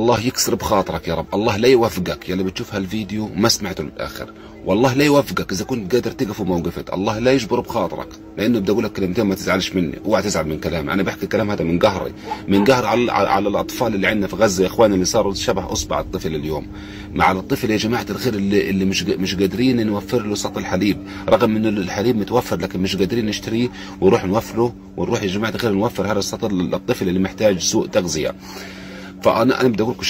الله يكسر بخاطرك يا رب، الله لا يوفقك يلي بتشوف هالفيديو ما سمعته للاخر، والله لا يوفقك اذا كنت قادر تقف وموقفت، الله لا يجبر بخاطرك، لانه بدي اقول لك كلمتين ما تزعلش مني، اوعى تزعل من كلامي، انا بحكي الكلام هذا من قهري، من قهر على الاطفال اللي عندنا في غزه يا اخواني، اللي صاروا شبه اصبع الطفل اليوم، مع الطفل يا جماعه الخير اللي مش قادرين نوفر له سطل الحليب، رغم انه الحليب متوفر لكن مش قادرين نشتريه ونروح نوفره، ونروح يا جماعه الخير نوفر هذا السطل للطفل اللي محتاج سوء تغذيه. فانا بدي اقول لكم